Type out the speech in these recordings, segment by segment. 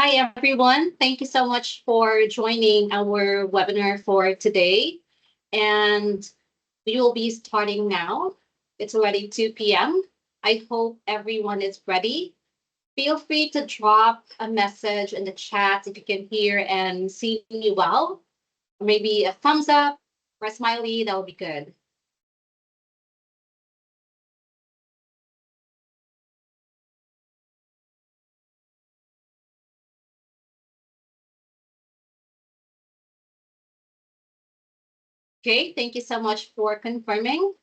Hi, everyone. Thank you so much for joining our webinar for today. And we will be starting now. It's already 2 p.m. I hope everyone is ready. Feel free to drop a message in the chat if you can hear and see me well. Maybe a thumbs up or a smiley, that would be good. Okay, thank you so much for confirming.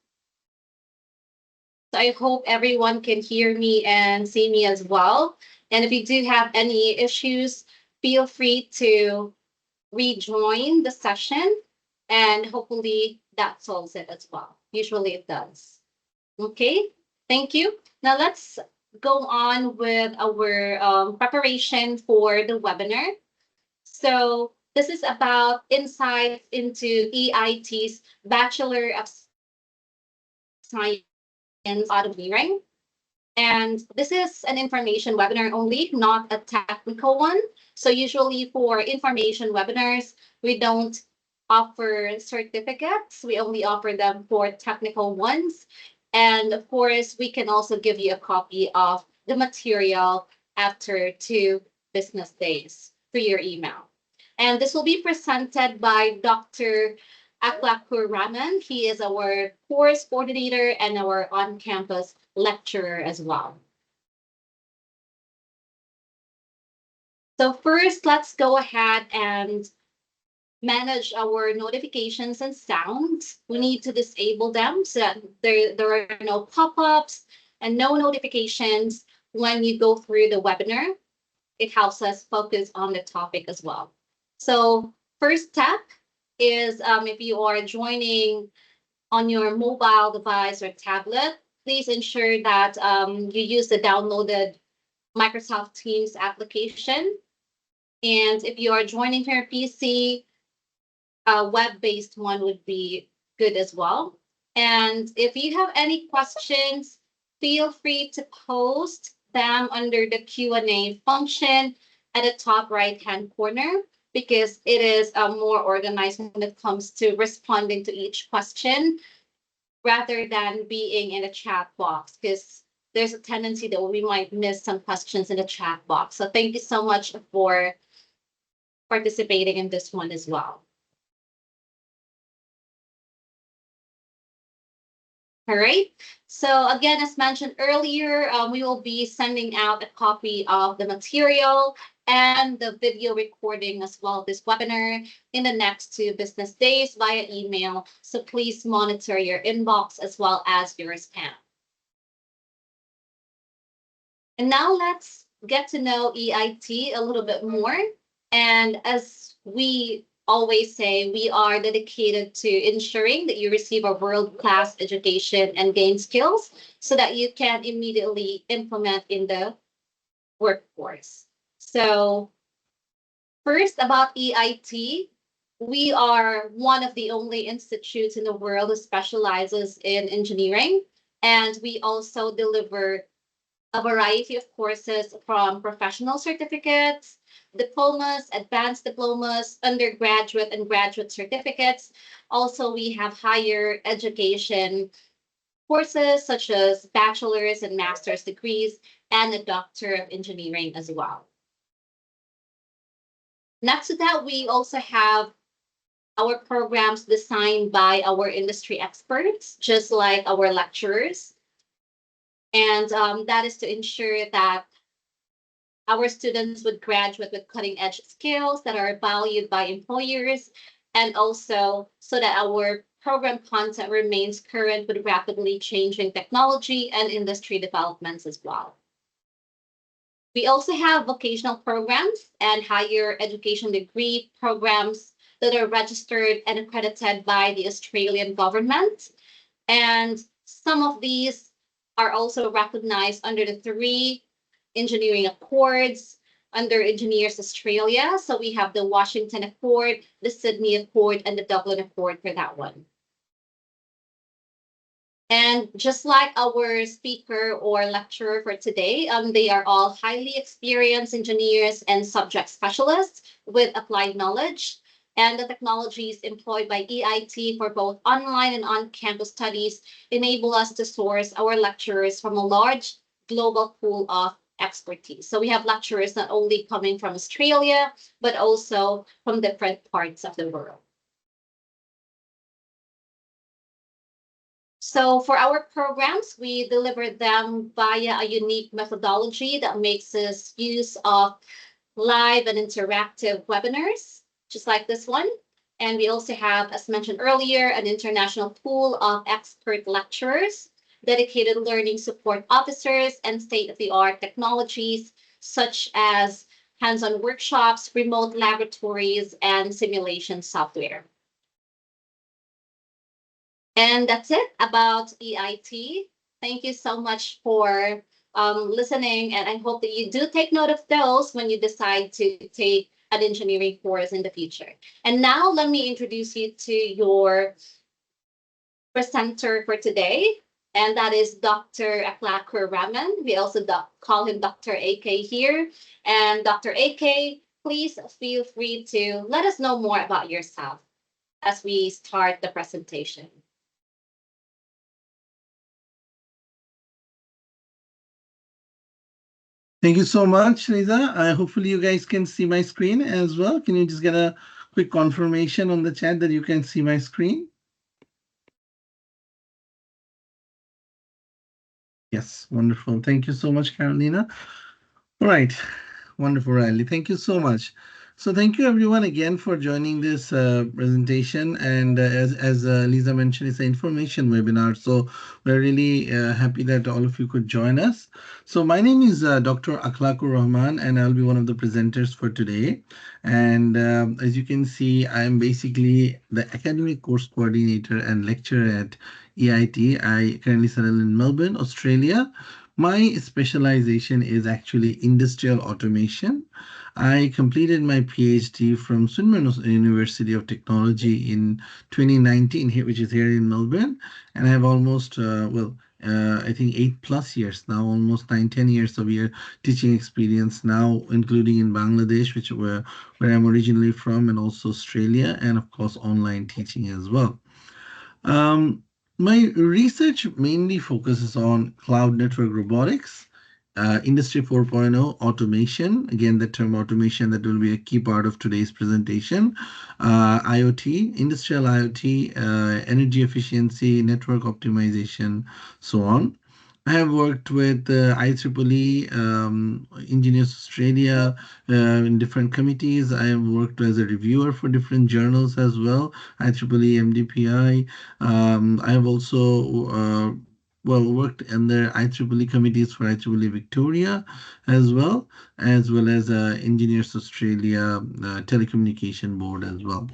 So I hope everyone can hear me and see me as well. And if you do have any issues, feel free to rejoin the session and hopefully that solves it as well. Usually it does. Okay, thank you. Now let's go on with our preparation for the webinar. So this is about insights into EIT's Bachelor of Science Auditing. And this is an information webinar only, not a technical one. So usually for information webinars, we don't offer certificates. We only offer them for technical ones. And of course, we can also give you a copy of the material after 2 business days through your email. And this will be presented by Dr. Aklak Rahman. He is our course coordinator and our on-campus lecturer as well. So first, let's go ahead and manage our notifications and sounds. We need to disable them so that there are no pop-ups and no notifications when you go through the webinar. It helps us focus on the topic as well. So first step is if you are joining on your mobile device or tablet, please ensure that you use the downloaded Microsoft Teams application. And if you are joining from your PC, a web-based one would be good as well. And if you have any questions, feel free to post them under the Q&A function at the top right-hand corner because it is more organized when it comes to responding to each question rather than being in a chat box because there's a tendency that we might miss some questions in the chat box. So thank you so much for participating in this one as well. All right. So again, as mentioned earlier, we will be sending out a copy of the material and the video recording as well this webinar in the next 2 business days via email. So please monitor your inbox as well as your spam. And now let's get to know EIT a little bit more. And as we always say, we are dedicated to ensuring that you receive a world-class education and gain skills so that you can immediately implement in the workforce. So first about EIT, we are one of the only institutes in the world that specializes in engineering. And we also deliver a variety of courses from professional certificates, diplomas, advanced diplomas, undergraduate and graduate certificates. Also, we have higher education courses such as bachelor's and master's degrees and a doctor of engineering as well. Next to that, we also have our programs designed by our industry experts, just like our lecturers. And that is to ensure that our students would graduate with cutting edge skills that are valued by employers, and also so that our program content remains current with rapidly changing technology and industry developments as well. We also have vocational programs and higher education degree programs that are registered and accredited by the Australian government. And some of these are also recognized under the 3 engineering accords under Engineers Australia. So we have the Washington Accord, the Sydney Accord, and the Dublin Accord for that one. And just like our speaker or lecturer for today, they are all highly experienced engineers and subject specialists with applied knowledge. And the technologies employed by EIT for both online and on campus studies enable us to source our lecturers from a large global pool of expertise. So we have lecturers not only coming from Australia, but also from different parts of the world. So for our programs, we deliver them via a unique methodology that makes us use of live and interactive webinars, just like this one. And we also have, as mentioned earlier, an international pool of expert lecturers, dedicated learning support officers, and state-of-the-art technologies such as hands-on workshops, remote laboratories, and simulation software. And that's it about EIT. Thank you so much for listening. And I hope that you do take note of those when you decide to take an engineering course in the future. And now let me introduce you to your presenter for today. And that is Dr. Aklak Rahman. We also call him Dr. AK here. And Dr. AK, please feel free to let us know more about yourself as we start the presentation. Thank you so much, Lisa. Hopefully you guys can see my screen as well. Can you just get a quick confirmation on the chat that you can see my screen? Yes, wonderful. Thank you so much, Carolina. All right. Wonderful, Riley. Thank you so much. So thank you everyone again for joining this presentation. And as Lisa mentioned, it's an information webinar. So we're really happy that all of you could join us. So my name is Dr. Aklak Rahman, and I'll be one of the presenters for today. And as you can see, I'm basically the academic course coordinator and lecturer at EIT. I currently settle in Melbourne, Australia. My specialization is actually industrial automation. I completed my PhD from Swinburne University of Technology in 2019, which is here in Melbourne, and I have almost I think 8+ years now, almost 9, 10 years of year teaching experience now, including in Bangladesh, where I'm originally from, and also Australia, and of course online teaching as well. Um, my research mainly focuses on cloud network robotics, Industry 4.0 automation. Again, the term automation that will be a key part of today's presentation. IoT, industrial IoT, energy efficiency, network optimization, so on. I have worked with IEEE, Engineers Australia, in different committees. I have worked as a reviewer for different journals as well, IEEE, MDPI. I have also worked in the IEEE committees for IEEE Victoria as well as Engineers Australia Telecommunication Board as well.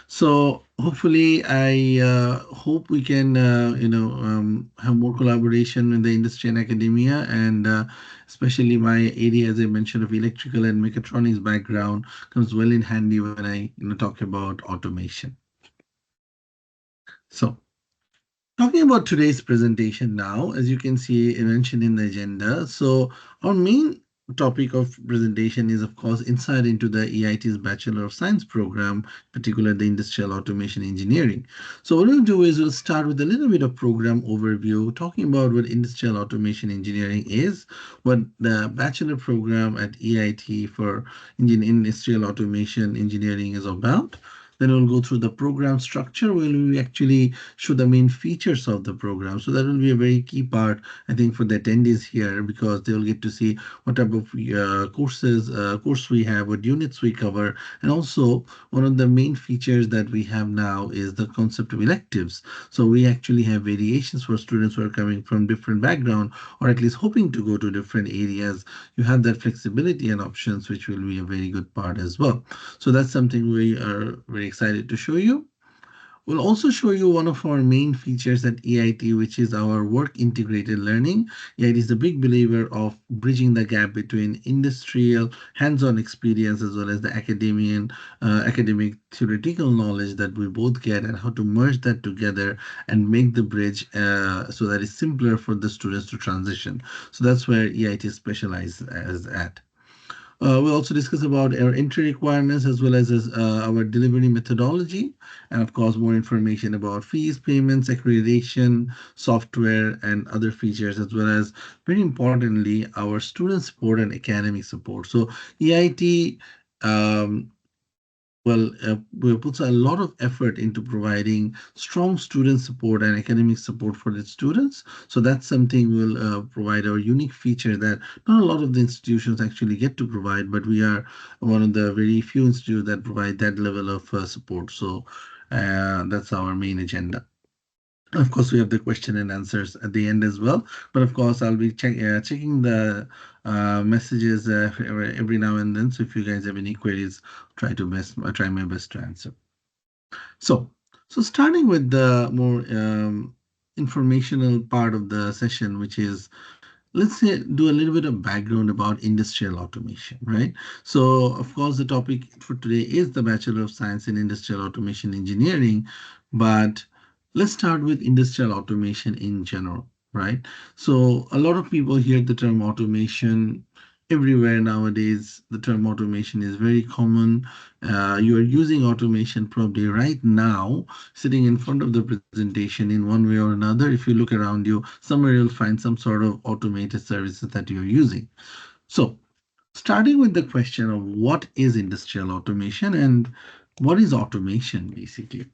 So hopefully, I hope we can, have more collaboration in the industry and academia, and especially my area, as I mentioned, of electrical and mechatronics background comes well in handy when I, talk about automation. So talking about today's presentation now, as you can see mentioned in the agenda, so our main topic of presentation is, of course, insight into the EIT's Bachelor of Science program, particularly the Industrial Automation Engineering. So what we'll do is we'll start with a little bit of program overview, talking about what Industrial Automation Engineering is, what the Bachelor program at EIT for Industrial Automation Engineering is about. Then we'll go through the program structure where we actually show the main features of the program. So that will be a very key part, I think, for the attendees here, because they will get to see what type of course we have, what units we cover. And also, one of the main features that we have now is the concept of electives. So we actually have variations for students who are coming from different background, or at least hoping to go to different areas. You have that flexibility and options, which will be a very good part as well. So that's something we are very excited to show you. We'll also show you one of our main features at EIT, which is our work integrated learning. EIT is a big believer of bridging the gap between industrial hands-on experience as well as the academic theoretical knowledge that we both get, and how to merge that together and make the bridge so that it's simpler for the students to transition. So that's where EIT specializes as at. We'll also discuss about our entry requirements as well as our delivery methodology, and of course, more information about fees, payments, accreditation, software, and other features, as well as very importantly, our student support and academic support. So, EIT we put a lot of effort into providing strong student support and academic support for its students. So that's something we'll provide our unique feature that not a lot of the institutions actually get to provide, but we are one of the very few institutes that provide that level of support. So that's our main agenda. Of course, we have the question and answers at the end as well. But of course, I'll be checking the messages every now and then. So if you guys have any queries, try my best to answer. So, so starting with the more informational part of the session, which is, let's say, do a little bit of background about industrial automation, right? So, of course, the topic for today is the Bachelor of Science in Industrial Automation Engineering, but let's start with industrial automation in general, right? So, a lot of people hear the term automation everywhere nowadays. The term automation is very common. You are using automation probably right now, sitting in front of the presentation in one way or another. If you look around you, somewhere you'll find some sort of automated services that you're using. So, starting with the question of what is industrial automation and what is automation basically?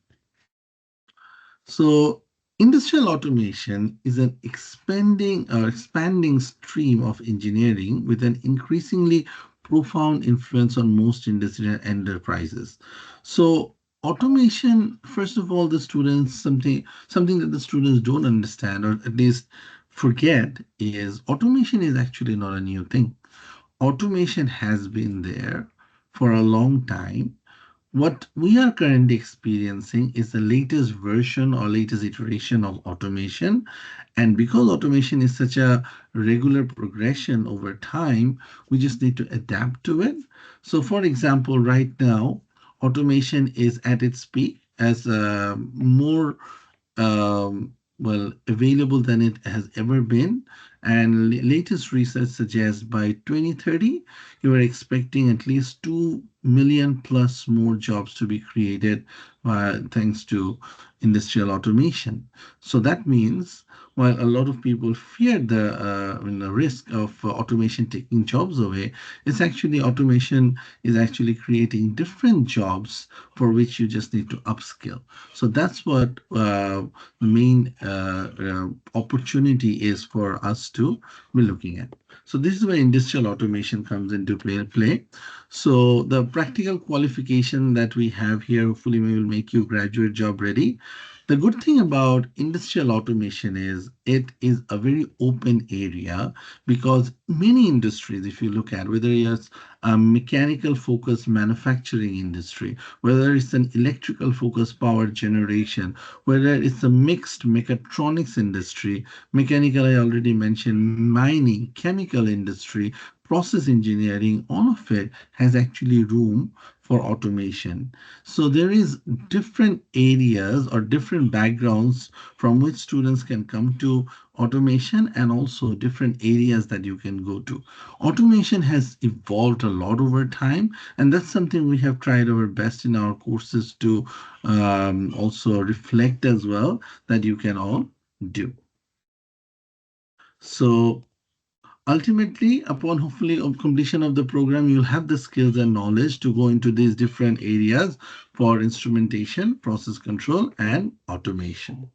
So, industrial automation is an expanding stream of engineering with an increasingly profound influence on most industrial enterprises. So, automation, first of all, the students something that the students don't understand or at least forget is automation is actually not a new thing. Automation has been there for a long time. What we are currently experiencing is the latest version or latest iteration of automation. And because automation is such a regular progression over time, we just need to adapt to it. So, for example, right now, automation is at its peak as more available than it has ever been. And latest research suggests by 2030, you are expecting at least 2 million plus more jobs to be created thanks to industrial automation. So that means while a lot of people fear the risk of automation taking jobs away, it's actually automation is actually creating different jobs for which you just need to upskill. So that's what the main opportunity is for us to be looking at. So this is where industrial automation comes into play. So the practical qualification that we have here hopefully will make you graduate job ready. The good thing about industrial automation is it is a very open area because many industries, if you look at whether it's a mechanical focused manufacturing industry, whether it's an electrical focused power generation, whether it's a mixed mechatronics industry, mechanical, I already mentioned, mining, chemical industry, process engineering, all of it has actually room for automation. So there is different areas or different backgrounds from which students can come to automation and also different areas that you can go to. Automation has evolved a lot over time, and that's something we have tried our best in our courses to also reflect as well that you can all do. So ultimately, upon hopefully completion of the program, you'll have the skills and knowledge to go into these different areas for instrumentation, process control, and automation.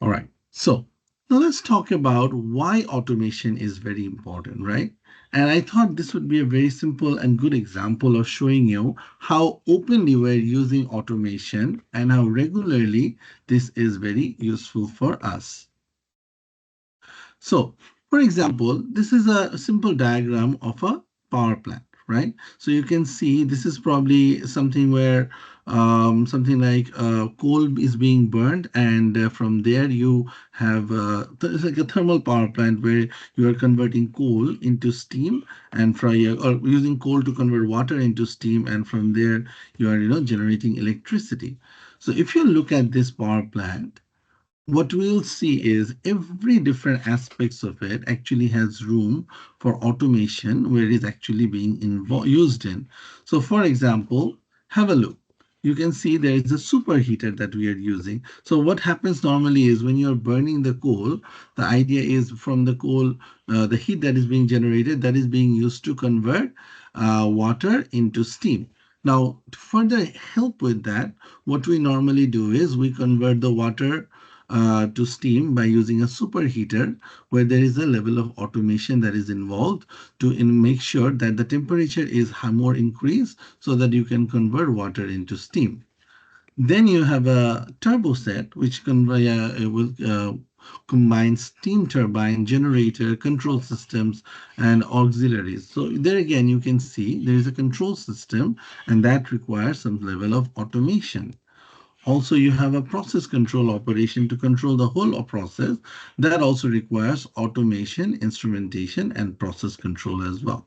All right. So now let's talk about why automation is very important, right? And I thought this would be a very simple and good example of showing you how openly we're using automation and how regularly this is very useful for us. So, for example, this is a simple diagram of a power plant, right? So you can see this is probably something where something like coal is being burned, and from there you have it's like a thermal power plant where you are converting coal into steam, and or using coal to convert water into steam, and from there you are generating electricity. So if you look at this power plant, what we'll see is every different aspects of it actually has room for automation where it is actually being used in. So for example, have a look. You can see there is a superheater that we are using. So what happens normally is when you're burning the coal, the idea is from the coal, the heat that is being generated, that is being used to convert water into steam. Now, to further help with that, what we normally do is we convert the water to steam by using a superheater, where there is a level of automation that is involved to make sure that the temperature is more increased so that you can convert water into steam. Then you have a turbo set, which will combine steam turbine, generator, control systems, and auxiliaries. So there again, you can see there is a control system, and that requires some level of automation. Also, you have a process control operation to control the whole process. That also requires automation, instrumentation, and process control as well.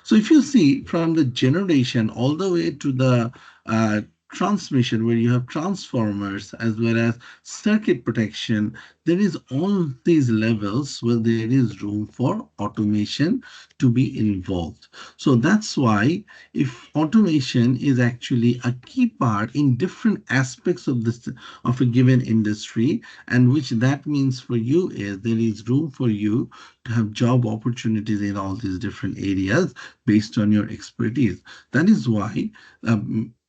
So if you see from the generation all the way to the uh, transmission, where you have transformers as well as circuit protection, there is all these levels where there is room for automation to be involved. So that's why if automation is actually a key part in different aspects of this of a given industry, and which that means for you is there is room for you to have job opportunities in all these different areas based on your expertise. That is why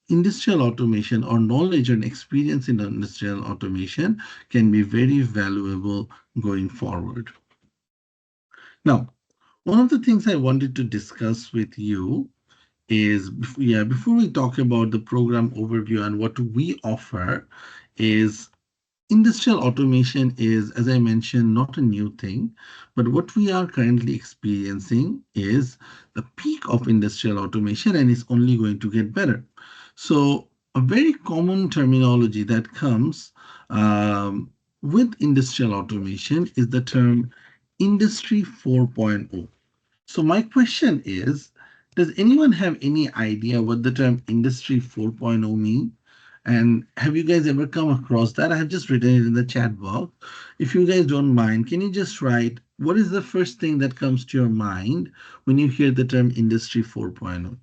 industrial automation or knowledge and experience in industrial automation can be very valuable going forward. Now, one of the things I wanted to discuss with you is, yeah, before we talk about the program overview and what we offer, is industrial automation is, as I mentioned, not a new thing, but what we are currently experiencing is the peak of industrial automation, and it's only going to get better. So, a very common terminology that comes with industrial automation is the term Industry 4.0. So, my question is, does anyone have any idea what the term Industry 4.0 means? And have you guys ever come across that? I have just written it in the chat box. If you guys don't mind, can you just write what is the first thing that comes to your mind when you hear the term Industry 4.0?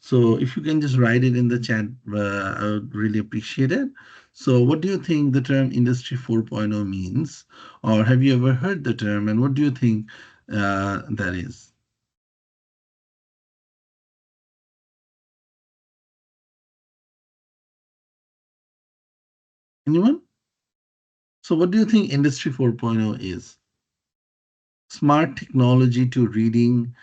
So if you can just write it in the chat, I would really appreciate it. So what do you think the term Industry 4.0 means? Or have you ever heard the term, and what do you think that is? Anyone? So what do you think Industry 4.0 is? Smart technology to reading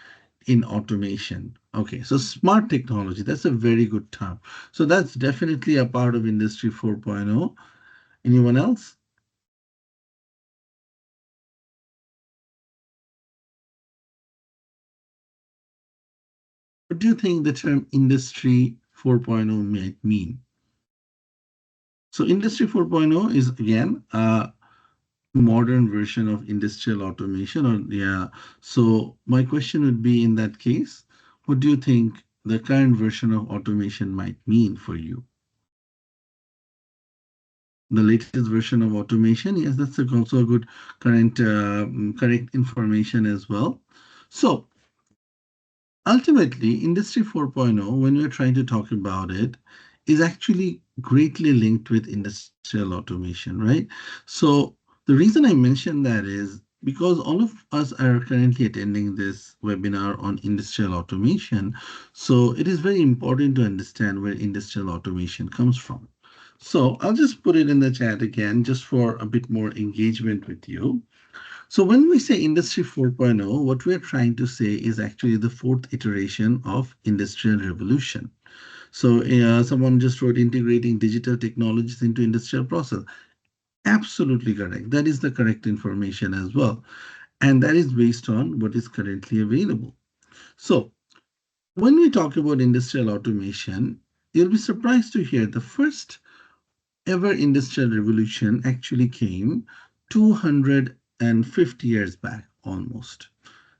in automation. Okay, so smart technology, that's a very good term. So that's definitely a part of Industry 4.0. Anyone else? What do you think the term Industry 4.0 might mean? So Industry 4.0 is again a modern version of industrial automation, or yeah. So my question would be, in that case, what do you think the current version of automation might mean for you? The latest version of automation. Yes, that's also a good correct information as well. So ultimately, Industry 4.0, when we're trying to talk about it, is actually greatly linked with industrial automation, right? So the reason I mention that is because all of us are currently attending this webinar on industrial automation. So it is very important to understand where industrial automation comes from. So I'll just put it in the chat again, just for a bit more engagement with you. So when we say Industry 4.0, what we're trying to say is actually the fourth iteration of industrial revolution. So someone just wrote integrating digital technologies into industrial process. Absolutely correct. That is the correct information as well. And that is based on what is currently available. So When we talk about industrial automation, you'll be surprised to hear the first ever industrial revolution actually came 250 years back almost.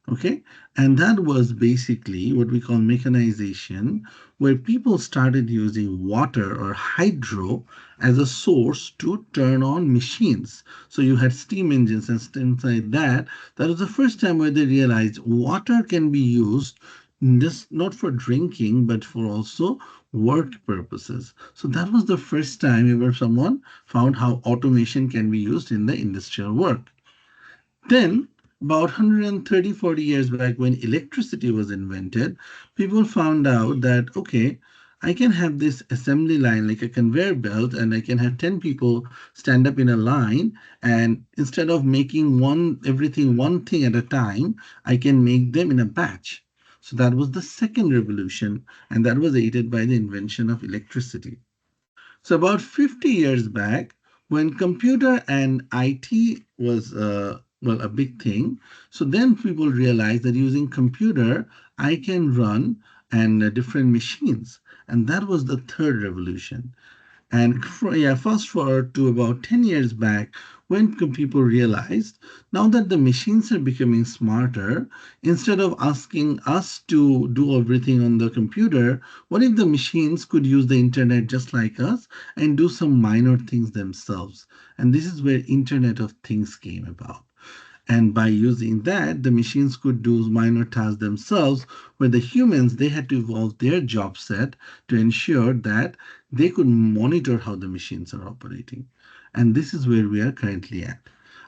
Okay, and that was basically what we call mechanization, where people started using water or hydro as a source to turn on machines. So you had steam engines and things like that. That was the first time where they realized water can be used just not for drinking but for also work purposes. So that was the first time ever someone found how automation can be used in the industrial work. Then, about 130, 40 years back, when electricity was invented, people found out that, okay, I can have this assembly line like a conveyor belt, and I can have 10 people stand up in a line. And instead of making one thing at a time, I can make them in a batch. So that was the second revolution, and that was aided by the invention of electricity. So about 50 years back, when computer and IT was well a big thing, so then people realized that using computer, I can run and different machines, and that was the third revolution. And yeah, fast forward to about 10 years back when people realized now that the machines are becoming smarter, instead of asking us to do everything on the computer, what if the machines could use the internet just like us and do some minor things themselves? And this is where Internet of Things came about. And by using that, the machines could do minor tasks themselves, where the humans they had to evolve their job set to ensure that they could monitor how the machines are operating. And this is where we are currently at.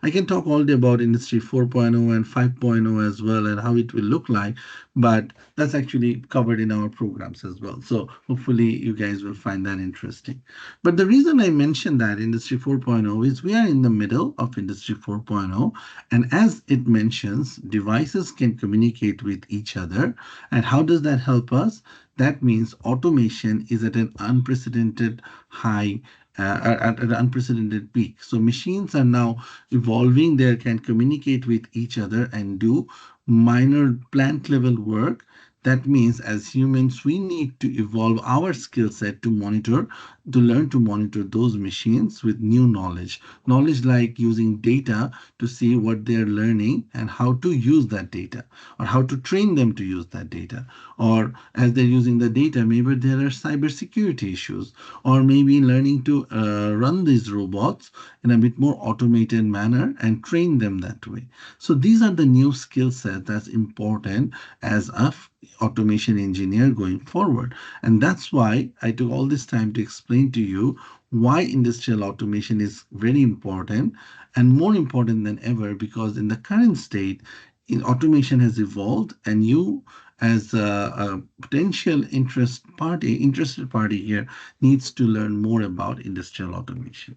I can talk all day about Industry 4.0 and 5.0 as well and how it will look like, but that's actually covered in our programs as well. So hopefully you guys will find that interesting. But the reason I mentioned that Industry 4.0 is we are in the middle of Industry 4.0, and as it mentions, devices can communicate with each other. And how does that help us? That means automation is at an unprecedented high, at an unprecedented peak. So machines are now evolving. They can communicate with each other and do minor plant level work. That means as humans, we need to evolve our skill set to monitor, to learn to monitor those machines with new knowledge. Knowledge like using data to see what they're learning and how to use that data, or how to train them to use that data. Or as they're using the data, maybe there are cybersecurity issues, or maybe learning to run these robots in a bit more automated manner and train them that way. So these are the new skill sets that's important as a automation engineer going forward. And that's why I took all this time to explain to you why industrial automation is very important and more important than ever, because in the current state, automation has evolved, and you as a potential interested party here needs to learn more about industrial automation.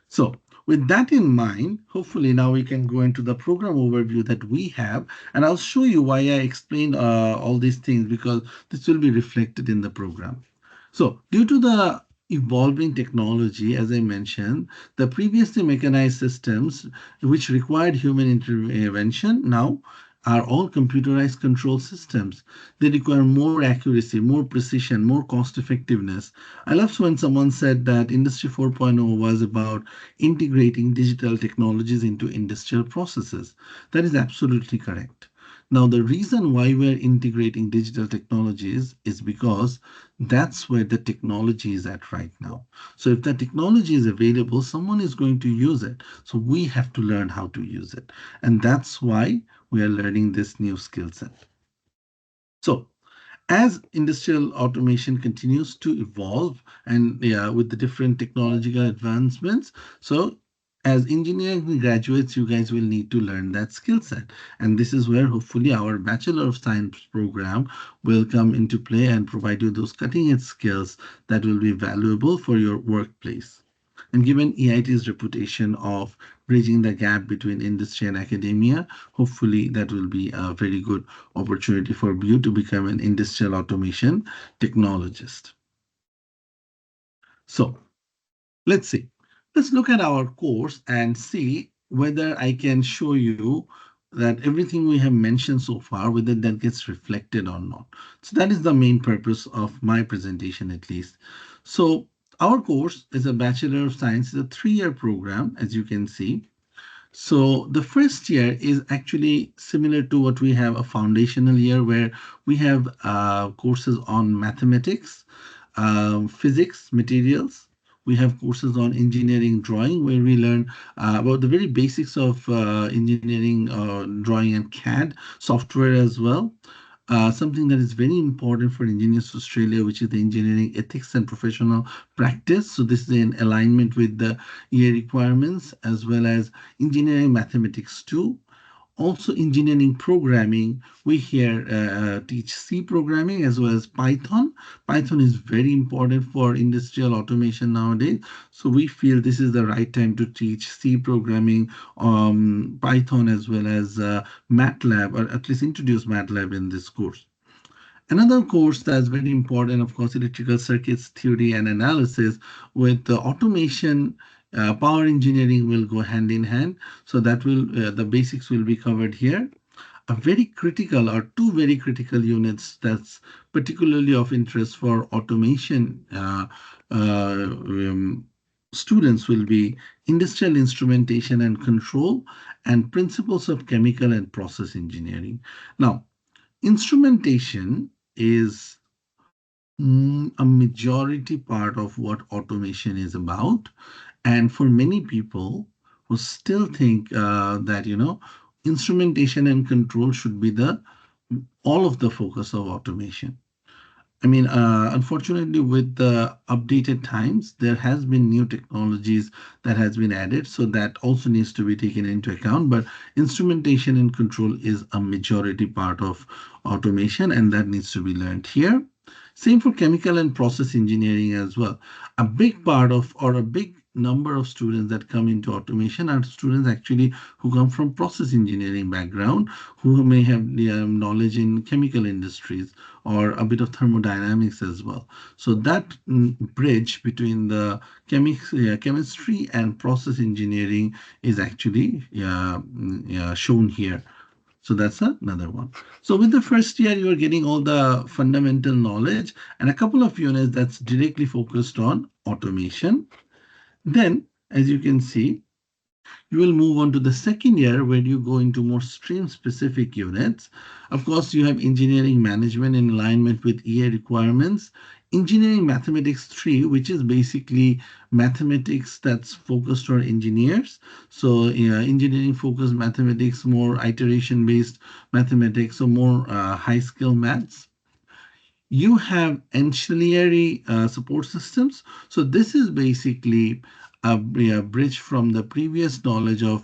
So, with that in mind, hopefully now we can go into the program overview that we have, and I'll show you why I explained all these things, because this will be reflected in the program. So, due to the evolving technology, as I mentioned, the previously mechanized systems which required human intervention now are all computerized control systems. They require more accuracy, more precision, more cost effectiveness. I love when someone said that Industry 4.0 was about integrating digital technologies into industrial processes. That is absolutely correct. Now, the reason why we're integrating digital technologies is because that's where the technology is at right now. So, if the technology is available, someone is going to use it. So, we have to learn how to use it. And that's why we are learning this new skill set. So, as industrial automation continues to evolve and yeah, with the different technological advancements, so as engineering graduates, you guys will need to learn that skill set. And this is where hopefully our Bachelor of Science program will come into play and provide you those cutting edge skills that will be valuable for your workplace. And given EIT's reputation of bridging the gap between industry and academia, hopefully that will be a very good opportunity for you to become an industrial automation technologist. So let's see. Let's look at our course and see whether I can show you that everything we have mentioned so far, whether that gets reflected or not. So that is the main purpose of my presentation, at least. So our course is a Bachelor of Science, is a 3-year program, as you can see. So the first year is actually similar to what we have, a foundational year where we have courses on mathematics, physics, materials. We have courses on engineering drawing where we learn about the very basics of engineering drawing and CAD software as well. Something that is very important for Engineers Australia, which is the engineering ethics and professional practice. So this is in alignment with the EA requirements, as well as engineering mathematics too. Also, engineering programming, we here teach C programming as well as Python. Python is very important for industrial automation nowadays. So we feel this is the right time to teach C programming, Python, as well as MATLAB, or at least introduce MATLAB in this course. Another course that's very important, of course, electrical circuits theory and analysis with the automation. Power engineering will go hand in hand. So that will the basics will be covered here. A very critical or two very critical units that's particularly of interest for automation students will be industrial instrumentation and control and principles of chemical and process engineering. Now, instrumentation is a majority part of what automation is about. And for many people who still think that, instrumentation and control should be the all of the focus of automation. I mean, unfortunately, with the updated times, there has been new technologies that has been added, so that also needs to be taken into account. But instrumentation and control is a majority part of automation, and that needs to be learned here. Same for chemical and process engineering as well. A big part of, or a big number of students that come into automation are students actually who come from process engineering background, who may have the knowledge in chemical industries or a bit of thermodynamics as well. So that bridge between the chemistry and process engineering is actually shown here. So that's another one. So with the first year, you are getting all the fundamental knowledge and a couple of units that's directly focused on automation. Then, as you can see, you will move on to the second year where you go into more stream specific units. Of course, you have engineering management in alignment with EA requirements, engineering mathematics 3, which is basically mathematics that's focused on engineers. So, engineering focused mathematics, more iteration based mathematics, so more high skill maths. You have ancillary support systems. So this is basically a bridge from the previous knowledge of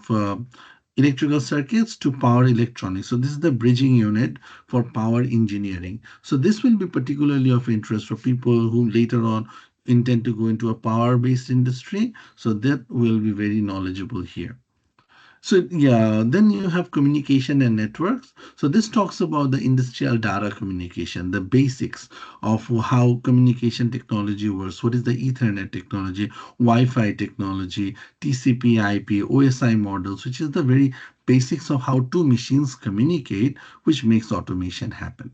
electrical circuits to power electronics. So this is the bridging unit for power engineering. So this will be particularly of interest for people who later on intend to go into a power-based industry. So that will be very knowledgeable here. So yeah, then you have communication and networks. So this talks about the industrial data communication, the basics of how communication technology works. What is the Ethernet technology, Wi-Fi technology, TCP/IP, OSI models, which is the very basics of how two machines communicate, which makes automation happen.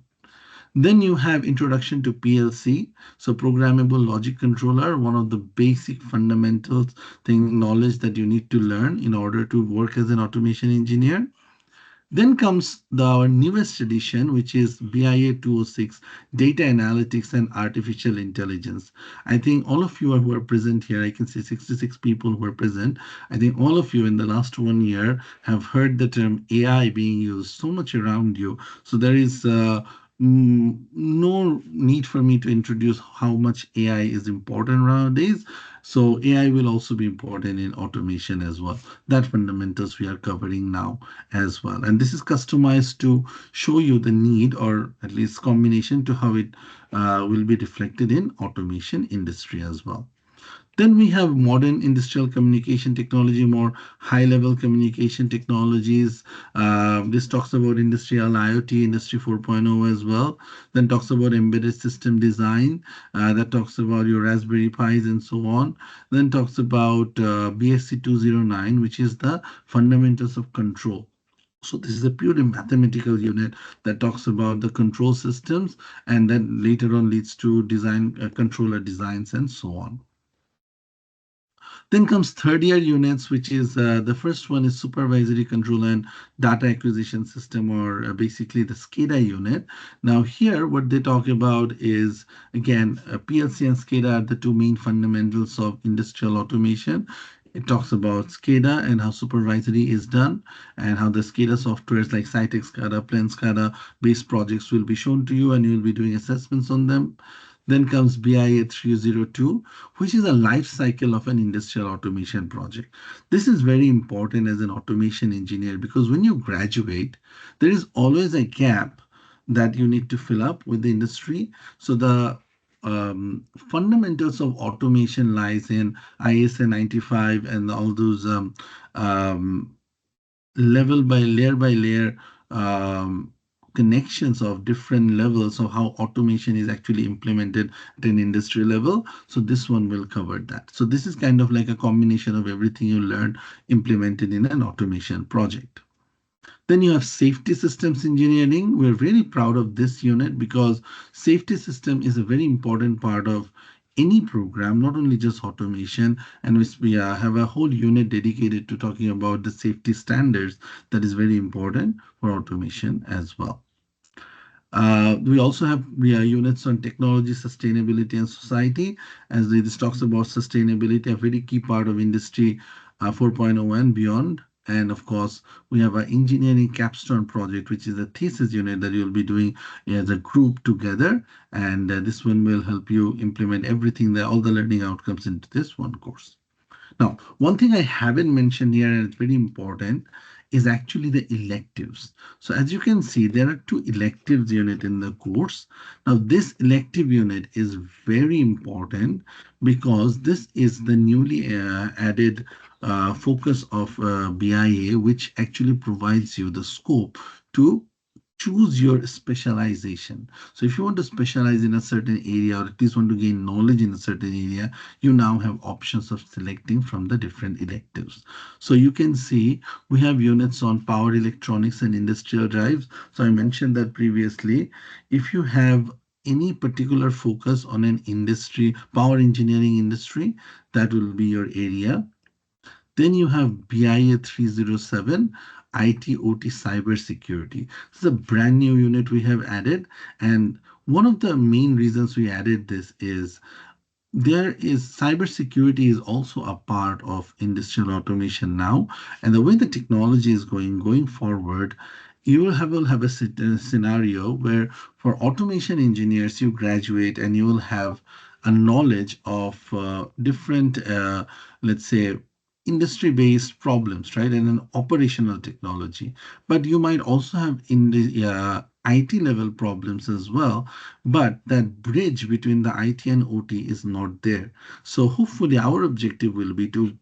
Then you have introduction to PLC, so programmable logic controller, one of the basic fundamentals thing knowledge that you need to learn in order to work as an automation engineer. Then comes our newest edition, which is BIA 206, Data Analytics and Artificial Intelligence. I think all of you who are present here, I can see 66 people who are present. I think all of you in the last 1 year have heard the term AI being used so much around you. So there is no need for me to introduce how much AI is important nowadays. So AI will also be important in automation as well. That fundamentals we are covering now as well. And this is customized to show you the need or at least combination to how it will be reflected in automation industry as well. Then we have modern industrial communication technology, more high level communication technologies. This talks about industrial IoT, Industry 4.0 as well. Then talks about embedded system design. That talks about your Raspberry Pis and so on. Then talks about BSc 209, which is the fundamentals of control. So this is a purely mathematical unit that talks about the control systems and then later on leads to design, controller designs and so on. Then comes third year units, which is the first one is supervisory control and data acquisition system, or basically the SCADA unit. Now here, what they talk about is again PLC and SCADA are the two main fundamentals of industrial automation. It talks about SCADA and how supervisory is done, and how the SCADA softwares like Cytek SCADA, Plan SCADA based projects will be shown to you, and you will be doing assessments on them. Then comes BIA 302, which is a life cycle of an industrial automation project. This is very important as an automation engineer because when you graduate, there is always a gap that you need to fill up with the industry. So the fundamentals of automation lies in ISA 95 and all those um, level by layer um, connections of different levels of how automation is actually implemented at an industry level. So this one will cover that. So this is kind of like a combination of everything you learn implemented in an automation project. Then you have safety systems engineering. We're really proud of this unit because safety system is a very important part of any program, not only just automation. And we have a whole unit dedicated to talking about the safety standards that is very important for automation as well. We also have units on technology, sustainability, and society. As this talks about sustainability, a very key part of industry 4.0 and beyond. And of course, we have our engineering capstone project, which is a thesis unit that you'll be doing as a group together. And this one will help you implement everything that all the learning outcomes into this one course. Now, one thing I haven't mentioned here, and it's very important, is actually the electives. So as you can see, there are two electives unit in the course. Now, this elective unit is very important because this is the newly added focus of BIA, which actually provides you the scope to choose your specialization. So if you want to specialize in a certain area or at least want to gain knowledge in a certain area, you now have options of selecting from the different electives. So you can see we have units on power electronics and industrial drives. So I mentioned that previously. If you have any particular focus on an industry, power engineering industry, that will be your area. Then you have BIA 307, IT OT cybersecurity. This is a brand new unit we have added. And one of the main reasons we added this is there is cybersecurity is also a part of industrial automation now. And the way the technology is going forward, you will have a scenario where for automation engineers, you graduate and you will have a knowledge of different, let's say, industry-based problems, right? And an operational technology. But you might also have in the IT level problems as well, but that bridge between the IT and OT is not there. So hopefully our objective will be to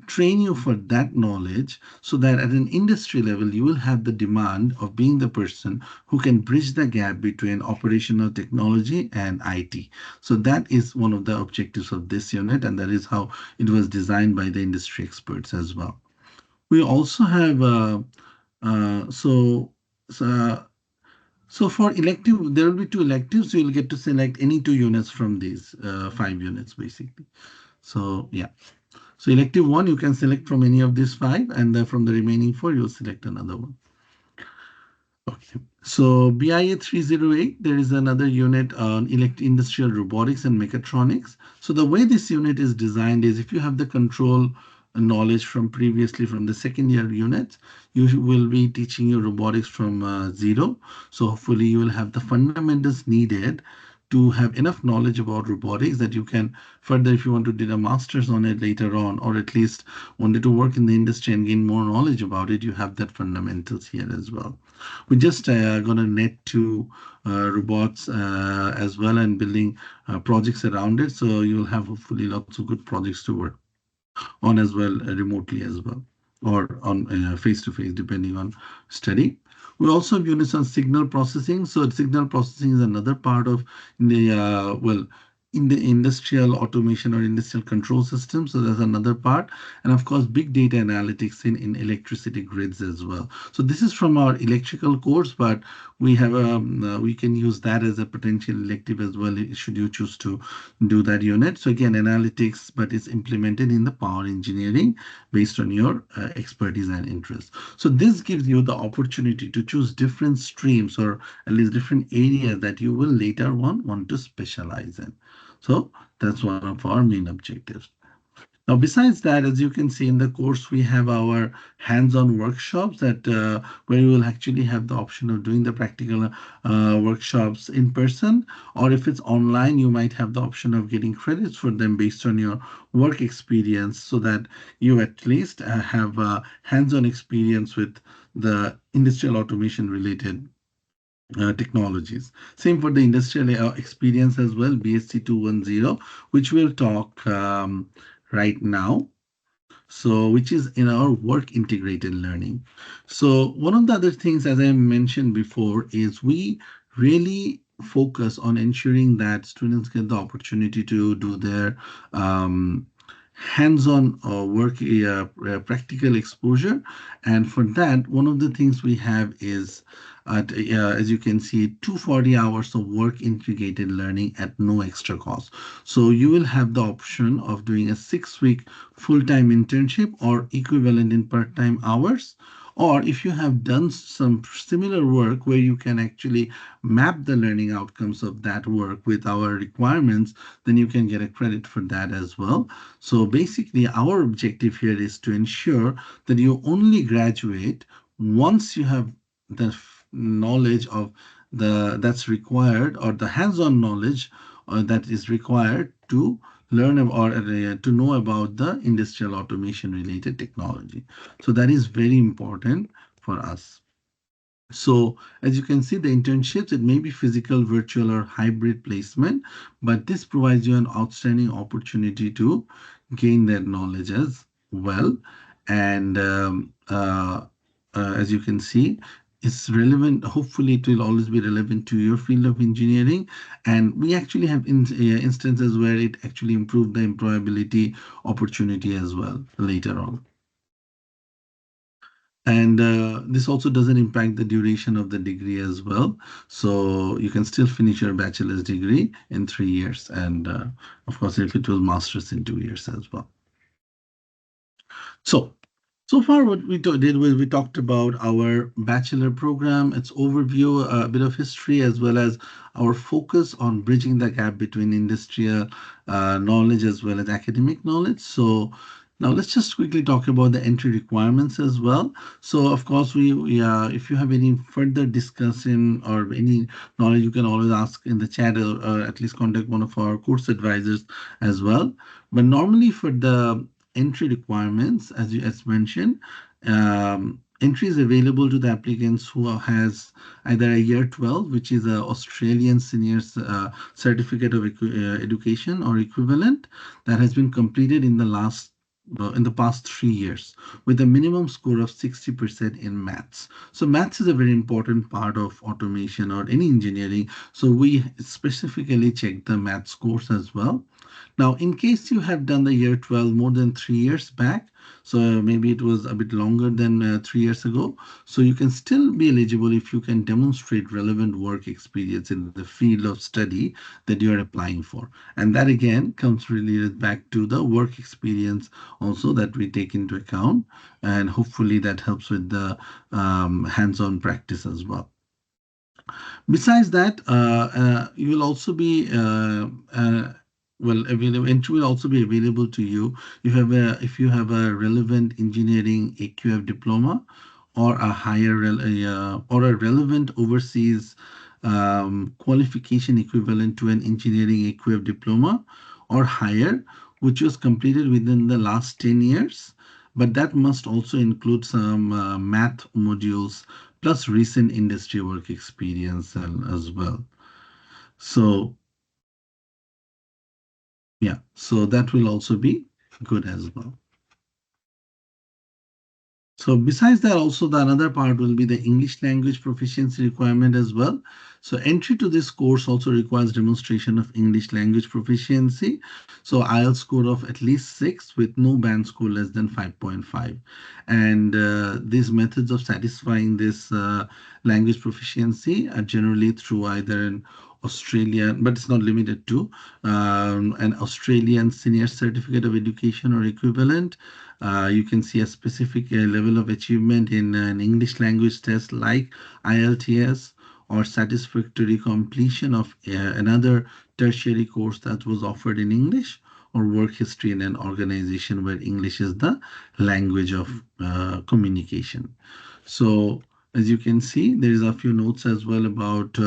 train you for that knowledge so that at an industry level, you will have the demand of being the person who can bridge the gap between operational technology and IT. So that is one of the objectives of this unit, and that is how it was designed by the industry experts as well. We also have uh, so so so for elective, there will be two electives. You'll get to select any two units from these five units, basically. So yeah. So elective one, you can select from any of these five, and from the remaining four, you'll select another one. Okay. So BIA 308, there is another unit on industrial robotics and mechatronics. So the way this unit is designed is if you have the control knowledge from previously from the second year units, you will be teaching you robotics from zero. So hopefully you will have the fundamentals needed to have enough knowledge about robotics that you can further, if you want to do a master's on it later on, or at least wanted to work in the industry and gain more knowledge about it, you have that fundamentals here as well. We're just going to net to robots as well and building projects around it. So you'll have hopefully lots of good projects to work on as well, remotely as well, or on face to face, depending on study. We also have units on signal processing. So signal processing is another part of the well in the industrial automation or industrial control systems. So that's another part. And of course, big data analytics in electricity grids as well. So this is from our electrical course, but we can use that as a potential elective as well, should you choose to do that unit. So again, analytics, but it's implemented in the power engineering based on your expertise and interest. So this gives you the opportunity to choose different streams or at least different areas that you will later on want to specialize in. So that's one of our main objectives. Now, besides that, as you can see in the course, we have our hands-on workshops that where you will actually have the option of doing the practical workshops in person, or if it's online, you might have the option of getting credits for them based on your work experience, so that you at least have hands-on experience with the industrial automation related technologies. Same for the industrial experience as well, BSc 210, which we'll talk right now. So, which is in our work integrated learning. So, one of the other things, as I mentioned before, is we really focus on ensuring that students get the opportunity to do their hands-on work, practical exposure. And for that, one of the things we have is as you can see, 240 hours of work integrated learning at no extra cost. So you will have the option of doing a 6-week full-time internship or equivalent in part-time hours. Or if you have done some similar work where you can actually map the learning outcomes of that work with our requirements, then you can get a credit for that as well. So basically, our objective here is to ensure that you only graduate once you have the knowledge of the that's required, or the hands-on knowledge that is required to learn or to know about the industrial automation related technology. So that is very important for us. So as you can see, the internships, it may be physical, virtual, or hybrid placement, but this provides you an outstanding opportunity to gain that knowledge as well. And as you can see, it's relevant. Hopefully, it will always be relevant to your field of engineering. And we actually have instances where it actually improved the employability opportunity as well later on. And this also doesn't impact the duration of the degree as well. So you can still finish your bachelor's degree in 3 years. And of course, if it was master's in 2 years as well. So so far, what did was we talked about our bachelor program, its overview, a bit of history, as well as our focus on bridging the gap between industrial knowledge as well as academic knowledge. So now let's just quickly talk about the entry requirements as well. So of course, if you have any further discussion or any knowledge, you can always ask in the chat, or at least contact one of our course advisors as well. But normally for the entry requirements, as mentioned, entry is available to the applicants who has either a year 12, which is a Australian seniors certificate of education or equivalent, that has been completed in the past 3 years with a minimum score of 60% in maths. So maths is a very important part of automation or any engineering. So we specifically check the math scores as well. Now, in case you have done the year 12 more than 3 years back, so maybe it was a bit longer than 3 years ago, so you can still be eligible if you can demonstrate relevant work experience in the field of study that you are applying for. And that again comes related back to the work experience also that we take into account. And hopefully that helps with the hands-on practice as well. Besides that, you will also be available. Entry will also be available to you. If you have a relevant engineering AQF diploma, or a or a relevant overseas qualification equivalent to an engineering AQF diploma or higher, which was completed within the last 10 years. But that must also include some math modules plus recent industry work experience as well. So yeah, so that will also be good as well. So besides that, also the another part will be the English language proficiency requirement as well. So entry to this course also requires demonstration of English language proficiency. So IELTS score of at least 6 with no band score less than 5.5. And these methods of satisfying this language proficiency are generally through either an Australian, but it's not limited to an Australian Senior Certificate of Education or equivalent. You can see a specific level of achievement in an English language test like IELTS, or satisfactory completion of another tertiary course that was offered in English, or work history in an organization where English is the language of communication. So as you can see, there is a few notes as well about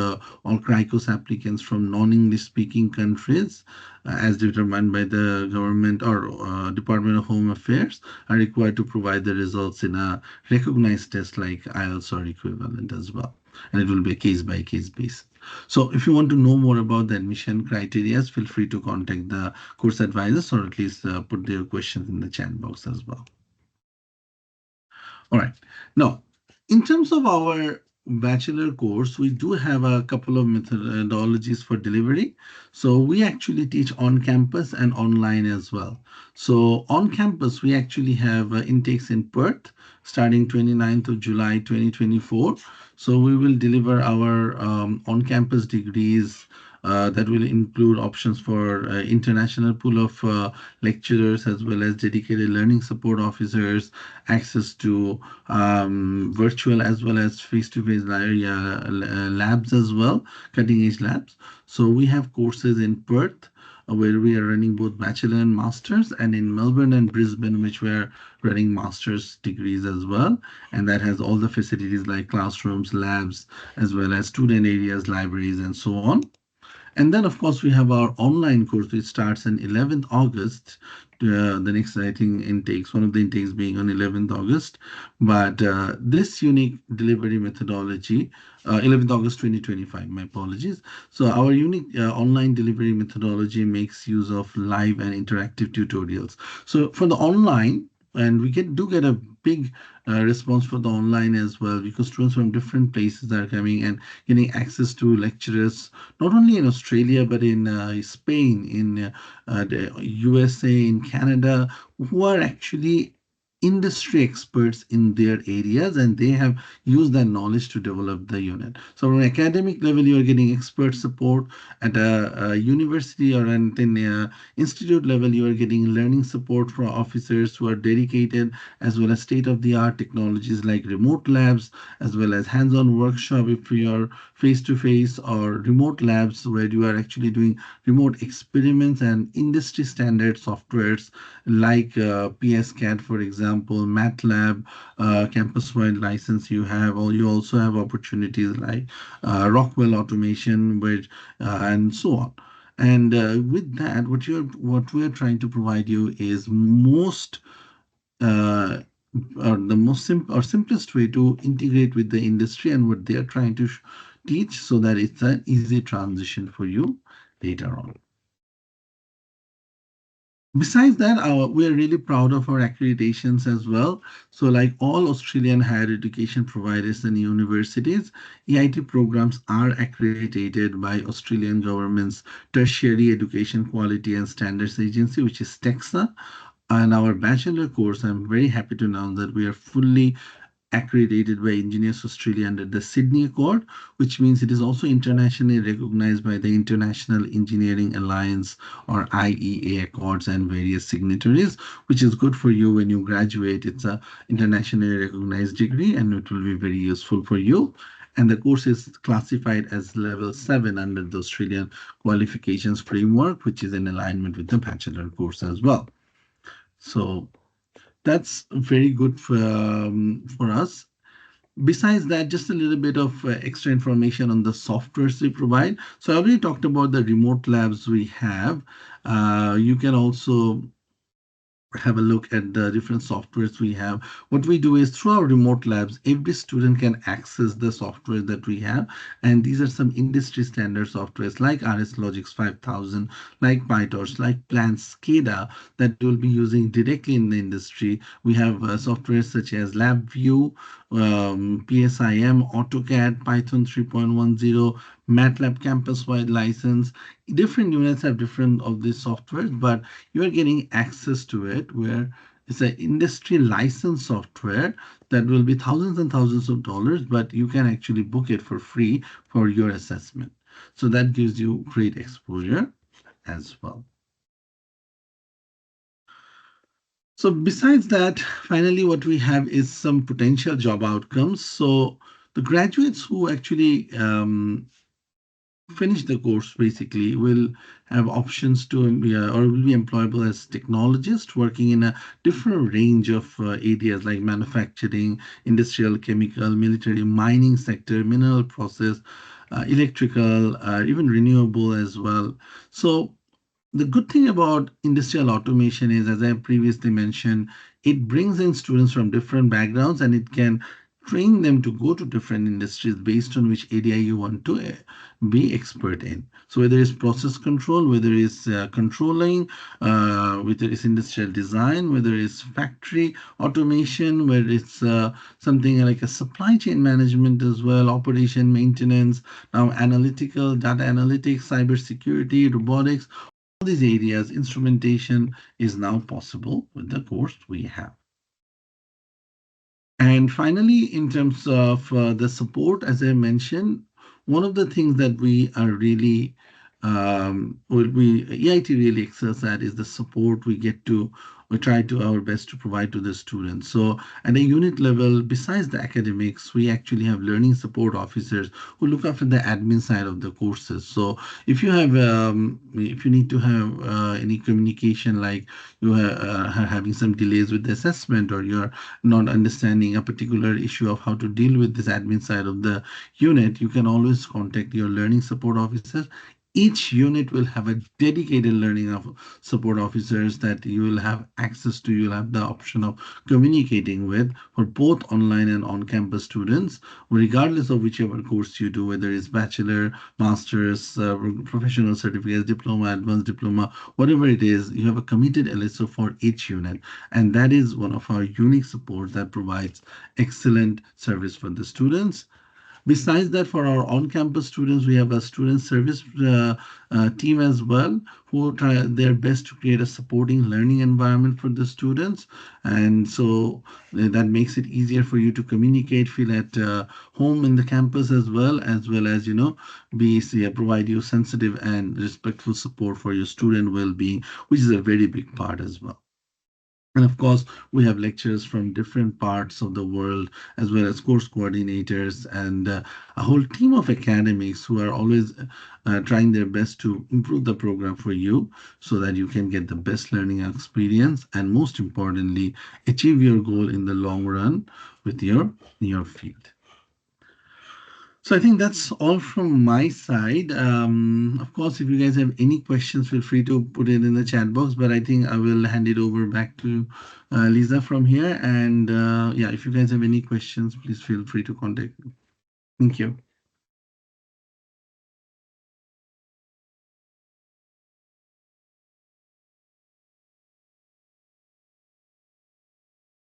all CRICOS applicants from non-English speaking countries, as determined by the government or Department of Home Affairs, are required to provide the results in a recognized test like IELTS or equivalent as well. And it will be a case by case basis. So if you want to know more about the admission criteria, feel free to contact the course advisors, or at least put their questions in the chat box as well. All right. Now, in terms of our bachelor course, we do have a couple of methodologies for delivery. So we actually teach on campus and online as well. So on campus, we actually have intakes in Perth starting 29th of July 2024. So we will deliver our on-campus degrees that will include options for international pool of lecturers, as well as dedicated learning support officers, access to virtual as well as face-to-face labs as well, cutting-edge labs. So we have courses in Perth, where we are running both bachelor and masters, and in Melbourne and Brisbane, which we are running master's degrees as well. And that has all the facilities like classrooms, labs, as well as student areas, libraries, and so on. And then, of course, we have our online course, which starts on 11th August. The next, I think, intakes, one of the intakes being on 11th August. But this unique delivery methodology, 11th August 2025, my apologies. So our unique online delivery methodology makes use of live and interactive tutorials. So for the online, and we do get a big response for the online as well, because students from different places are coming and getting access to lecturers not only in Australia but in Spain, in the USA, in Canada, who are actually industry experts in their areas, and they have used that knowledge to develop the unit. So, on academic level, you are getting expert support. At a university or at an institute level, you are getting learning support for officers who are dedicated, as well as state-of-the-art technologies like remote labs, as well as hands-on workshop if you are face-to-face, or remote labs where you are actually doing remote experiments, and industry standard softwares like PSCAD, for example, MATLAB, campus-wide license you have, or you also have opportunities like Rockwell Automation, which and so on. And with that, what we are trying to provide you is most uh, or the most simplest way to integrate with the industry and what they are trying to teach, so that it's an easy transition for you later on. Besides that, we are really proud of our accreditations as well. So, like all Australian higher education providers and universities, EIT programs are accredited by Australian government's Tertiary Education Quality and Standards Agency, which is TEXA. And our bachelor course, I'm very happy to announce that we are fully accredited by Engineers Australia under the Sydney Accord, which means it is also internationally recognized by the International Engineering Alliance, or IEA Accords, and various signatories, which is good for you when you graduate. It's a internationally recognized degree, and it will be very useful for you. And the course is classified as level 7 under the Australian qualifications framework, which is in alignment with the bachelor course as well. So that's very good for us. Besides that, just a little bit of extra information on the softwares we provide. So I already talked about the remote labs we have. You can also have a look at the different softwares we have. What we do is through our remote labs, every student can access the software that we have. And these are some industry standard softwares like RS Logix 5000, like PyTorch, like Plan SCADA that you'll be using directly in the industry. We have softwares such as LabVIEW, PSIM, AutoCAD, Python 3.10, MATLAB campus-wide license. Different units have different of these softwares, but you are getting access to it where it's an industry license software that will be thousands and thousands of dollars, but you can actually book it for free for your assessment. So that gives you great exposure as well. So besides that, finally, what we have is some potential job outcomes. So the graduates who actually finish the course basically will have options to or will be employable as technologists working in a different range of areas like manufacturing, industrial, chemical, military, mining sector, mineral process, electrical, even renewable as well. So the good thing about industrial automation is, as I previously mentioned, it brings in students from different backgrounds and it can train them to go to different industries based on which area you want to be expert in. So whether it's process control, whether it's controlling, whether it's industrial design, whether it's factory automation, whether it's something like a supply chain management as well, operation maintenance, now analytical, data analytics, cyber security, robotics, these areas, instrumentation is now possible with the course we have. And finally, in terms of the support, as I mentioned, one of the things that we are really, we EIT really excels at is the support we get to, we try to our best to provide to the students. So at a unit level, besides the academics, we actually have learning support officers who look after the admin side of the courses. So if you need to have any communication, like are having some delays with the assessment, or you're not understanding a particular issue of how to deal with this admin side of the unit, you can always contact your learning support officers. Each unit will have a dedicated learning of support officers that you will have access to. You'll have the option of communicating with for both online and on-campus students, regardless of whichever course you do, whether it's bachelor, master's, professional certificates, diploma, advanced diploma, whatever it is. You have a committed LSO for each unit, and that is one of our unique supports that provides excellent service for the students. Besides that, for our on-campus students, we have a student service team as well, who try their best to create a supporting learning environment for the students. And so that makes it easier for you to communicate, feel at home in the campus, as well as, provide you sensitive and respectful support for your student well-being, which is a very big part as well. And of course, we have lecturers from different parts of the world, as well as course coordinators and a whole team of academics who are always trying their best to improve the program for you so that you can get the best learning experience and, most importantly, achieve your goal in the long run with your field. So I think that's all from my side. Of course, if you guys have any questions, feel free to put it in the chat box. But I think I will hand it over back to Lisa from here. And yeah, if you guys have any questions, please feel free to contact me. Thank you.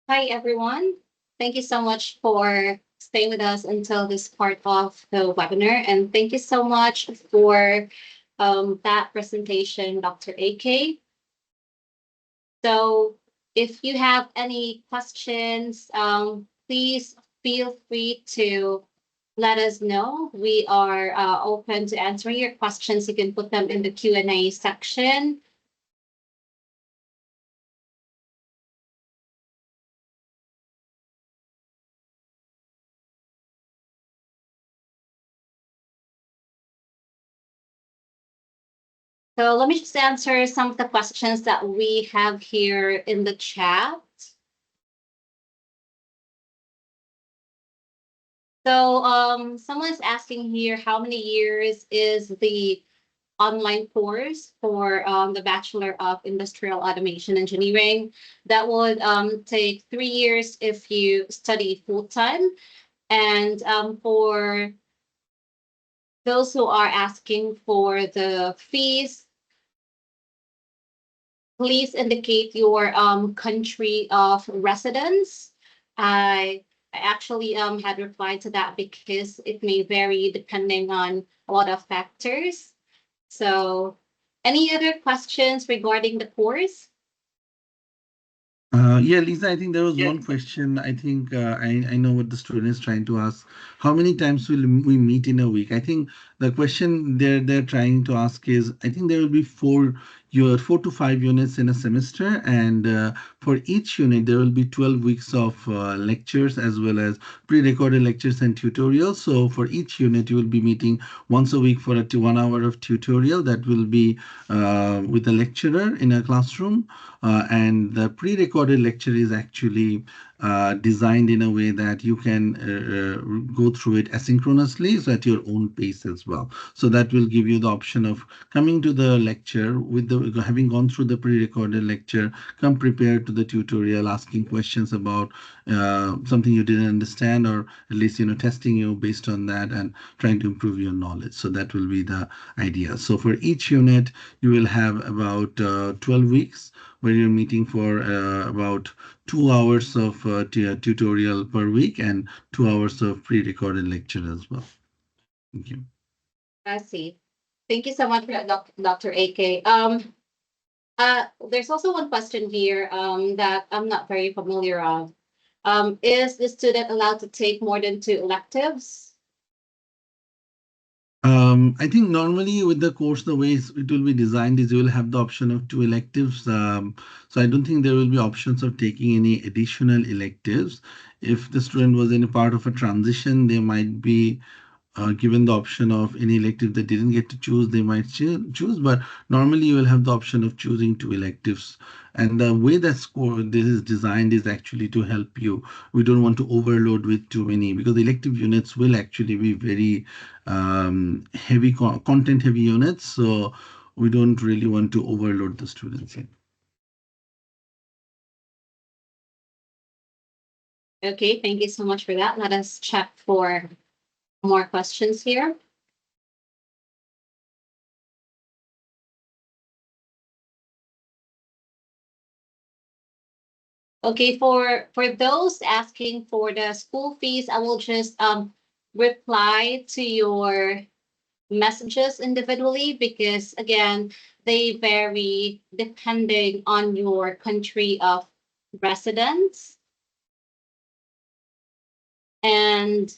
Hi, everyone. Thank you so much for staying with us until this part of the webinar. And thank you so much for that presentation, Dr. AK. So if you have any questions, please feel free to let us know. We are open to answering your questions. You can put them in the Q&A section. So let me just answer some of the questions that we have here in the chat. So someone's asking here, how many years is the online course for the Bachelor of Industrial Automation Engineering. That would take 3 years if you study full time. And for those who are asking for the fees, please indicate your country of residence. I actually had replied to that because it may vary depending on a lot of factors. So, any other questions regarding the course? Yeah, Lisa, I think there was one question. I think I know what the student is trying to ask. How many times will we meet in a week? I think the question they're trying to ask is, I think there will be 4 to 5 units in a semester, and for each unit there will be 12 weeks of lectures as well as pre-recorded lectures and tutorials. So for each unit you will be meeting once a week for 1 hour of tutorial that will be with a lecturer in a classroom, and the pre-recorded lecture is actually designed in a way that you can go through it asynchronously, so at your own pace as well. So that will give you the option of coming to the lecture with the having gone through the pre-recorded lecture, come prepared to the tutorial, asking questions about something you didn't understand, or at least testing you based on that and trying to improve your knowledge. So that will be the idea. So for each unit you will have about 12 weeks where you're meeting for about 2 hours of tutorial per week and 2 hours of pre-recorded lecture as well. Thank you. I see. Thank you so much for that, Dr. AK. There's also one question here that I'm not very familiar of. Is the student allowed to take more than two electives? I think normally with the course, the way it will be designed is you will have the option of two electives. So I don't think there will be options of taking any additional electives. If the student was in a part of a transition, they might be given the option of any elective they didn't get to choose, they might choose. But normally you will have the option of choosing two electives. And the way that score this is designed is actually to help you. We don't want to overload with too many, because elective units will actually be very heavy content heavy units. So we don't really want to overload the students here. Okay, thank you so much for that. Let us check for more questions here. Okay, for those asking for the school fees, I will just reply to your messages individually, because again, they vary depending on your country of residence. And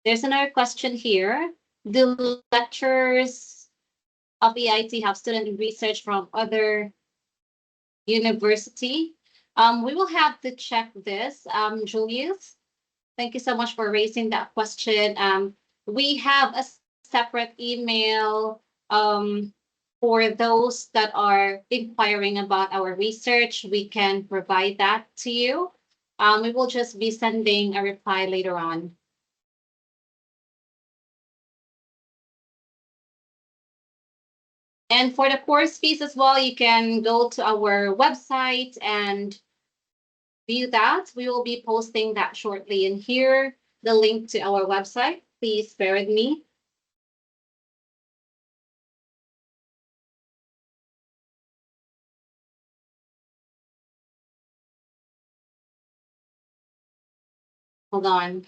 there's another question here. Do lecturers of EIT have student research from other university? We will have to check this, Julius. Thank you so much for raising that question. We have a separate email for those that are inquiring about our research. We can provide that to you. We will just be sending a reply later on. And for the course fees as well, you can go to our website and view that. We will be posting that shortly in here, the link to our website. Please bear with me. Hold on.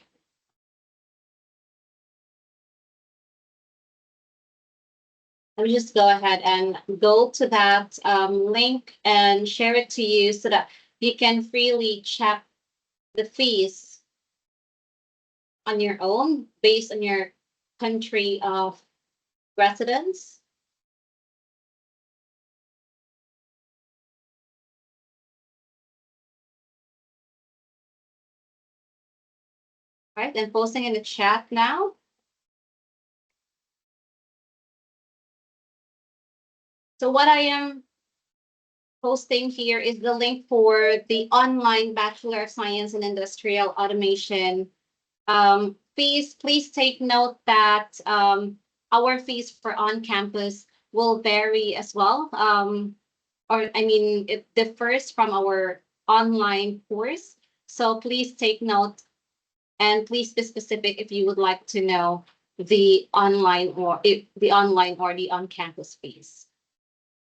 Let me just go ahead and go to that link and share it to you so that you can freely check the fees on your own based on your country of residence. Right, and posting in the chat now. So what I am posting here is the link for the online Bachelor of Science in Industrial Automation. Please take note that our fees for on-campus will vary as well. Or I mean, it differs from our online course. So please take note and please be specific if you would like to know the online or if the online or the on-campus fees.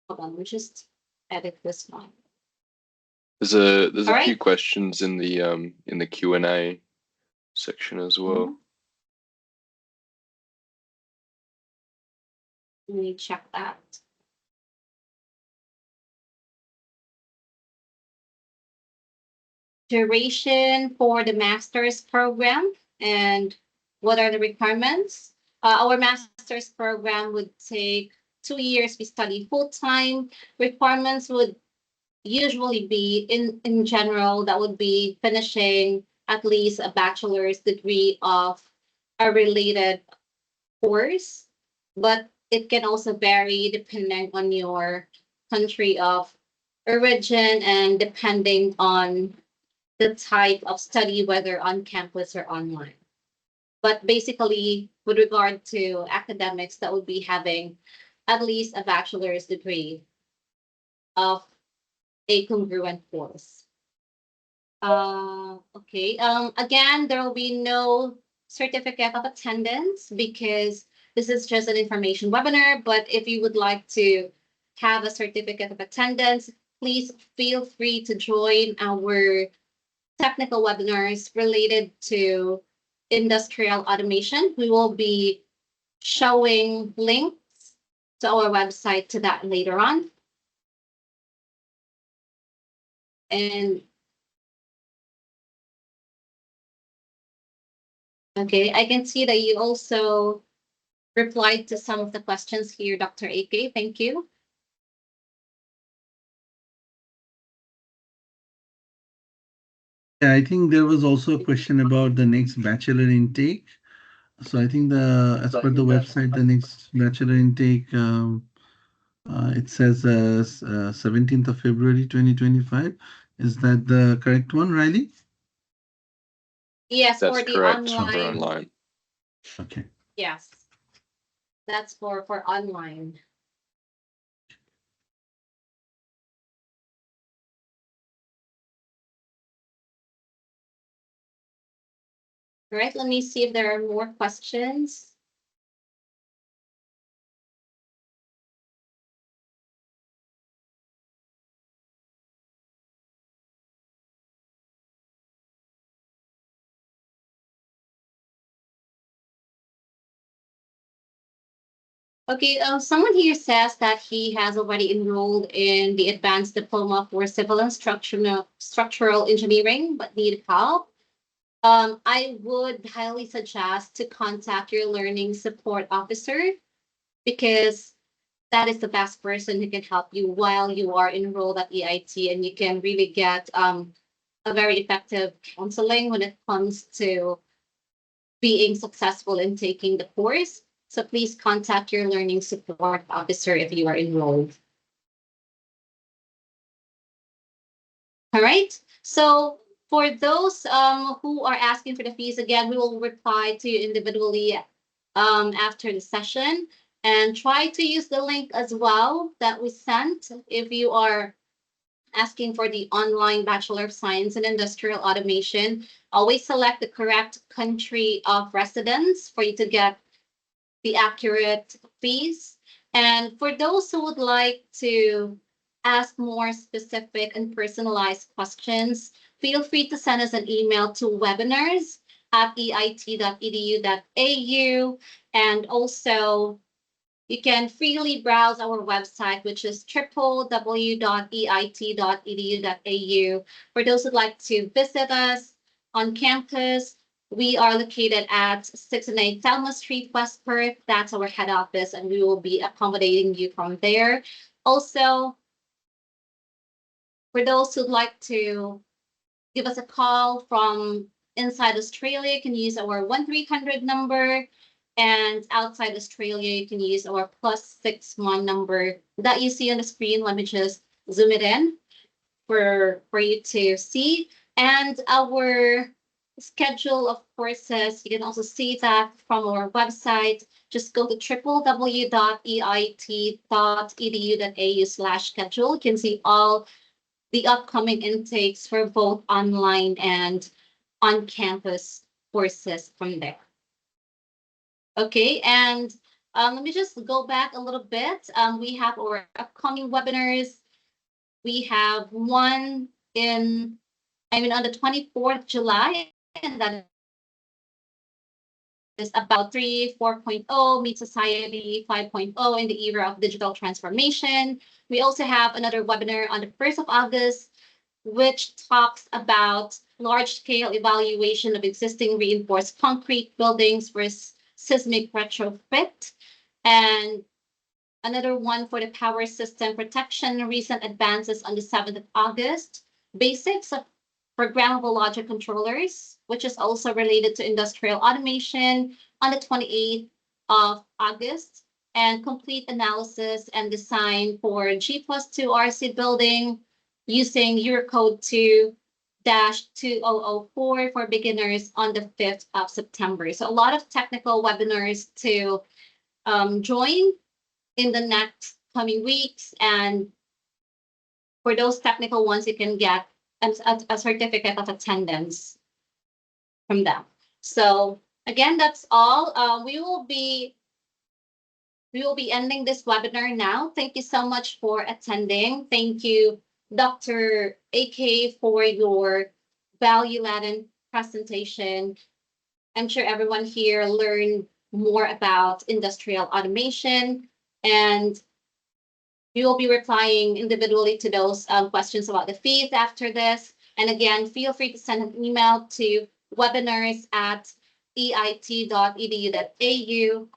Hold on, we just edit this one. There's All a few right. questions in the Q&A section as well. Mhm. Let me check that. Duration for the master's program and what are the requirements? Our master's program would take 2 years. We study full time. Requirements would usually be in general that would be finishing at least a bachelor's degree of a related course, but it can also vary depending on your country of origin and depending on the type of study, whether on campus or online. But basically, with regard to academics, that would be having at least a bachelor's degree of a congruent course. Okay. Again, there will be no certificate of attendance because this is just an information webinar. But if you would like to have a certificate of attendance, please feel free to join our technical webinars related to industrial automation. We will be showing links to our website to that later on. And okay, I can see that you also replied to some of the questions here, Dr. AK. Thank you. Yeah, I think there was also a question about the next bachelor intake. So I think as per the website, the next bachelor intake, it says 17th of February 2025. Is that the correct one, Riley? Yes, That's for the correct for online. online. Okay. Yes, that's for online. All right, let me see if there are more questions. Okay, someone here says that he has already enrolled in the advanced diploma for civil and structural engineering, but need help. I would highly suggest to contact your learning support officer because that is the best person who can help you while you are enrolled at EIT, and you can really get a very effective counseling when it comes to being successful in taking the course. So please contact your learning support officer if you are enrolled. All right. So for those who are asking for the fees, again, we will reply to you individually after the session, and try to use the link as well that we sent if you are asking for the online Bachelor of Science in Industrial Automation. Always select the correct country of residence for you to get the accurate fees. And for those who would like to ask more specific and personalized questions, feel free to send us an email to webinars@eit.edu.au. And also, you can freely browse our website, which is www.eit.edu.au. For those who'd like to visit us on campus, we are located at 608 Thelma Street, West Perth. That's our head office, and we will be accommodating you from there. Also, for those who'd like to give us a call from inside Australia, you can use our 1300 number. And outside Australia, you can use our +61 number that you see on the screen. Let me just zoom it in for you to see. And our schedule of courses. You can also see that from our website. Just go to www.eit.edu.au/schedule. You can see all the upcoming intakes for both online and on-campus courses from there. Okay, and let me just go back a little bit. We have our upcoming webinars. We have one on the 24th July, and that is about Industry 4.0 meet Society 5.0 in the era of digital transformation. We also have another webinar on the 1st of August, which talks about large-scale evaluation of existing reinforced concrete buildings for seismic retrofit. And another one for the power system protection, recent advances on the 7th of August, basics of programmable logic controllers, which is also related to industrial automation on the 28th of August, and complete analysis and design for G+2 RC building using Eurocode 2-2004 for beginners on the 5th of September. So a lot of technical webinars to join in the next coming weeks. And for those technical ones, you can get a certificate of attendance from them. So again, that's all. We will be ending this webinar now. Thank you so much for attending. Thank you, Dr. AK, for your value-laden presentation. I'm sure everyone here learned more about industrial automation, and we will be replying individually to those questions about the fees after this. And again, feel free to send an email to webinars@eit.edu.au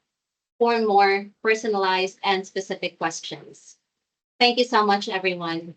for more personalized and specific questions. Thank you so much, everyone.